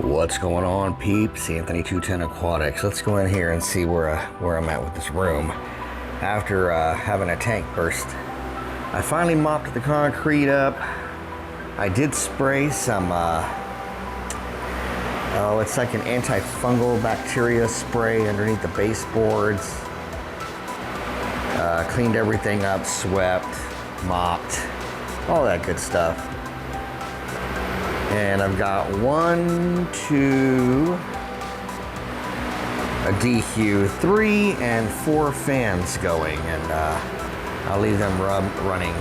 What's going on, peeps? Anthony 210 Aquatics. Let's go in here and see where I'm at with this room. After having a tank burst, I finally mopped the concrete up. I did spray some, it's like an antifungal bacteria spray underneath the baseboards. Cleaned everything up, swept, mopped, all that good stuff. And I've got a DQ, 3 and 4 fans going, and I'll leave them running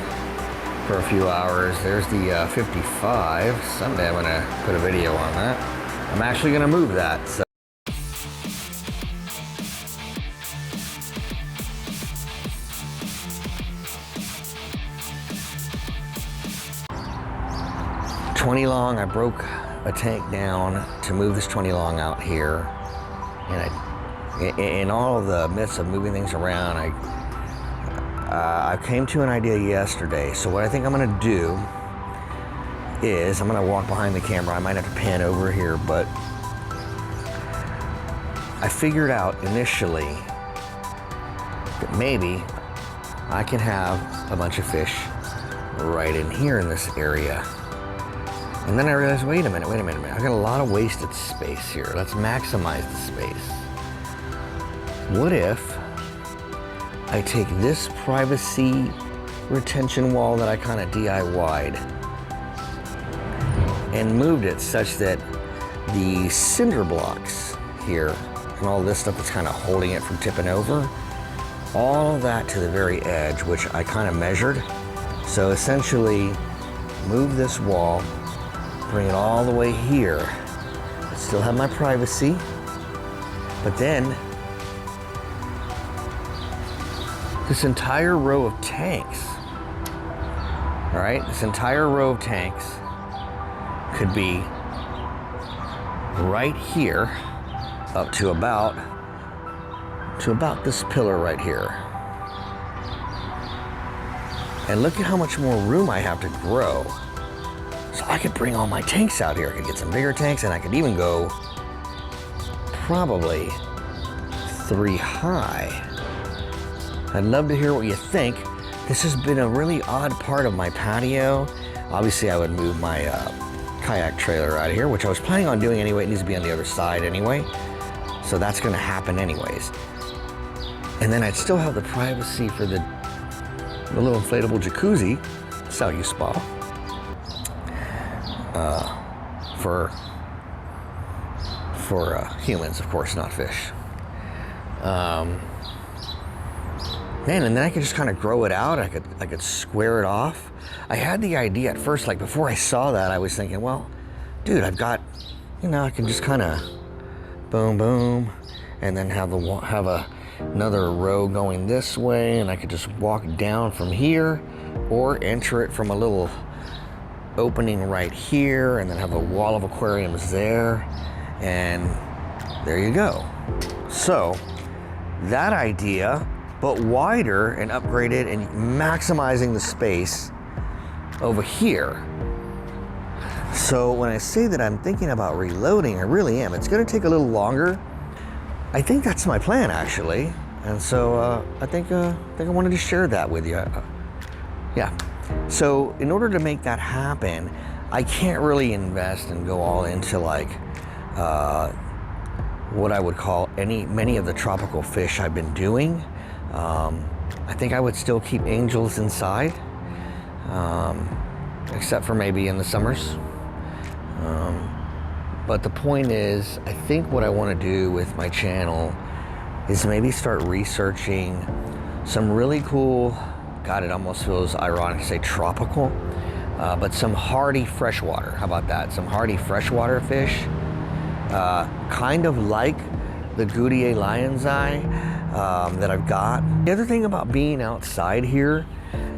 for a few hours. There's the 55. Someday I'm gonna put a video on that. I'm actually gonna move that. So. $20 long, I broke a tank down to move this 20 long out here, and in all of the midst of moving things around, I came to an idea yesterday. So what I think I'm gonna do is I'm gonna walk behind the camera. I might have to pan over here, but I figured out initially that maybe I can have a bunch of fish right in here in this area. And then I realized, wait a minute. I've got a lot of wasted space here. Let's maximize the space. What if I take this privacy retention wall that I kind of DIY'd and moved it such that the cinder blocks here and all this stuff that's kind of holding it from tipping over, all of that to the very edge, which I kind of measured. So essentially move this wall, bring it all the way here. I still have my privacy, but then this entire row of tanks, all right, this entire row of tanks could be right here up to about this pillar right here. And look at how much more room I have to grow. So I could bring all my tanks out here. I could get some bigger tanks, and I could even go probably 3 high. I'd love to hear what you think. This has been a really odd part of my patio. Obviously, I would move my kayak trailer out of here, which I was planning on doing anyway. It needs to be on the other side anyway. So that's gonna happen anyways. And then I'd still have the privacy for the little inflatable jacuzzi, Salute Spa. For humans, of course, not fish. Man, and then I could just kind of grow it out. I could square it off. I had the idea at first, like before I saw that, I was thinking, well, dude, I've got, I can just kind of boom, boom, and then have another row going this way, and I could just walk down from here, or enter it from a little opening right here, and then have a wall of aquariums there, and there you go. So that idea, but wider and upgraded and maximizing the space over here. So when I say that I'm thinking about reloading, I really am. It's gonna take a little longer. I think that's my plan, actually. And so I think I wanted to share that with you. Yeah. So in order to make that happen, I can't really invest and go all into like what I would call many of the tropical fish I've been doing. I think I would still keep angels inside, except for maybe in the summers. But the point is, I think what I want to do with my channel is maybe start researching some really cool, God, it almost feels ironic to say tropical, but some hardy freshwater. How about that? Some hardy freshwater fish, kind of like the Goudier lion's eye that I've got. The other thing about being outside here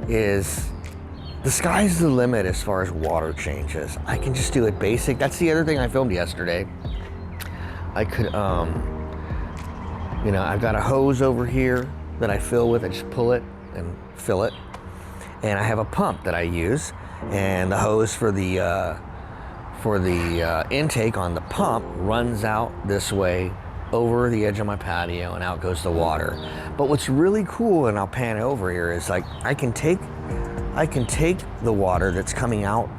is the sky's the limit as far as water changes. I can just do it basic. That's the other thing I filmed yesterday. I could, I've got a hose over here that I fill with. I just pull it and fill it. And I have a pump that I use, and the hose for the for the intake on the pump runs out this way over the edge of my patio, and out goes the water. But what's really cool, and I'll pan over here, is like I can take the water that's coming out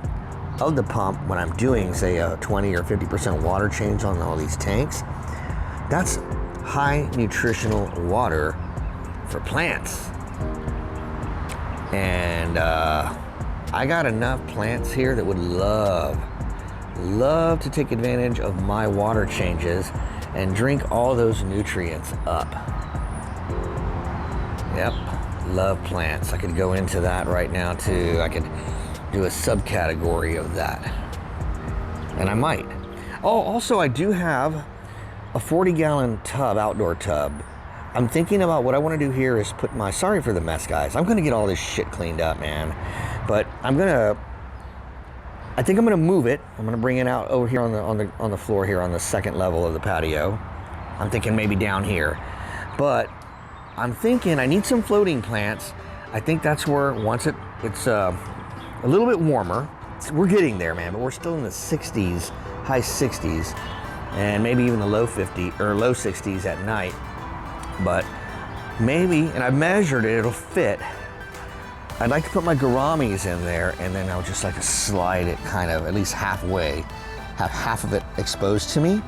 of the pump when I'm doing, say, a 20 or 50% water change on all these tanks. That's high nutritional water for plants. And I got enough plants here that would love to take advantage of my water changes and drink all those nutrients up. Yep, love plants. I could go into that right now too. I could do a subcategory of that. And I might. Oh, also I do have a 40-gallon tub, outdoor tub. I'm thinking about what I want to do here is put my, sorry for the mess, guys. I'm going to get all this shit cleaned up, man. But I think I'm going to move it. I'm going to bring it out over here on the floor here on the second level of the patio. I'm thinking maybe down here. But I'm thinking I need some floating plants. I think that's where once it's a little bit warmer. We're getting there, man, but we're still in the 60s, high 60s, and maybe even the low 50s or low 60s at night. But maybe, and I measured it, it'll fit. I'd like to put my gouramis in there, and then I'll just like to slide it kind of at least halfway, have half of it exposed to me.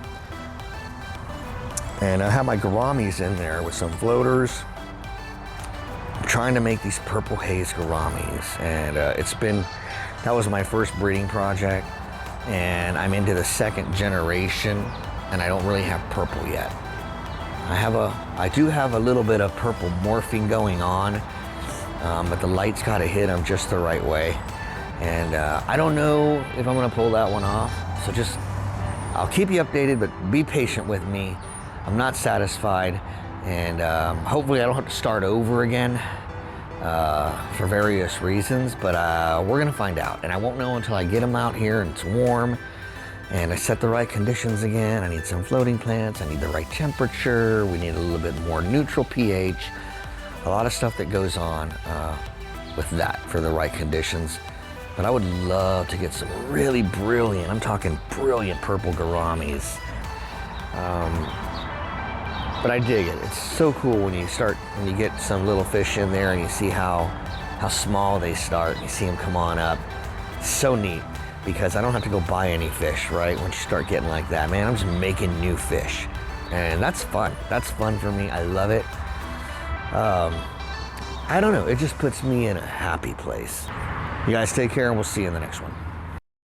And I have my gouramis in there with some floaters. I'm trying to make these purple haze gouramis, and that was my first breeding project, and I'm into the second generation, and I don't really have purple yet. I do have a little bit of purple morphing going on, but the light's got to hit them just the right way. And I don't know if I'm going to pull that one off. So I'll keep you updated, but be patient with me. I'm not satisfied, and hopefully I don't have to start over again for various reasons, but we're going to find out. And I won't know until I get them out here and it's warm. And I set the right conditions again. I need some floating plants. I need the right temperature. We need a little bit more neutral pH. A lot of stuff that goes on with that for the right conditions. But I would love to get some really brilliant, I'm talking brilliant purple gouramis. But I dig it. It's so cool when you get some little fish in there and you see how small they start and you see them come on up. It's so neat. Because I don't have to go buy any fish, right? Once you start getting like that, man, I'm just making new fish. And that's fun. That's fun for me. I love it. I don't know. It just puts me in a happy place. You guys take care, and we'll see you in the next one.